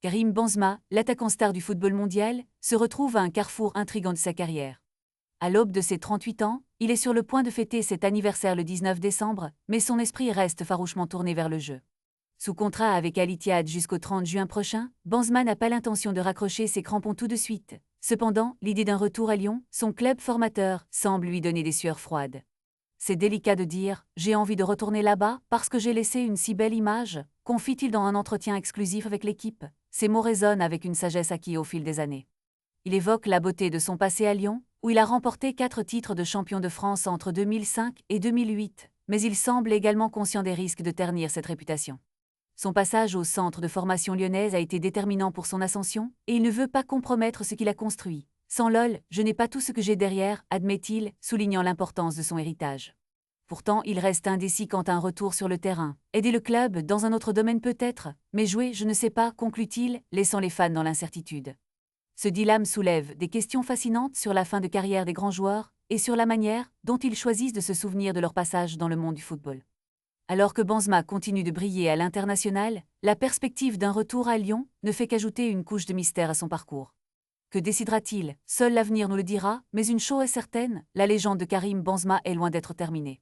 Karim Benzema, l'attaquant star du football mondial, se retrouve à un carrefour intrigant de sa carrière. À l'aube de ses 38 ans, il est sur le point de fêter cet anniversaire le 19 décembre, mais son esprit reste farouchement tourné vers le jeu. Sous contrat avec Al Ittihad jusqu'au 30 juin prochain, Benzema n'a pas l'intention de raccrocher ses crampons tout de suite. Cependant, l'idée d'un retour à Lyon, son club formateur, semble lui donner des sueurs froides. C'est délicat de dire « j'ai envie de retourner là-bas parce que j'ai laissé une si belle image », confie-t-il dans un entretien exclusif avec l'équipe. Ces mots résonnent avec une sagesse acquise au fil des années. Il évoque la beauté de son passé à Lyon, où il a remporté 4 titres de champion de France entre 2005 et 2008, mais il semble également conscient des risques de ternir cette réputation. Son passage au centre de formation lyonnaise a été déterminant pour son ascension, et il ne veut pas compromettre ce qu'il a construit. Sans LOL, je n'ai pas tout ce que j'ai derrière, admet-il, soulignant l'importance de son héritage. Pourtant, il reste indécis quant à un retour sur le terrain. Aider le club, dans un autre domaine peut-être, mais jouer, je ne sais pas, conclut-il, laissant les fans dans l'incertitude. Ce dilemme soulève des questions fascinantes sur la fin de carrière des grands joueurs et sur la manière dont ils choisissent de se souvenir de leur passage dans le monde du football. Alors que Benzema continue de briller à l'international, la perspective d'un retour à Lyon ne fait qu'ajouter une couche de mystère à son parcours. Que décidera-t-il? Seul l'avenir nous le dira, mais une chose est certaine, la légende de Karim Benzema est loin d'être terminée.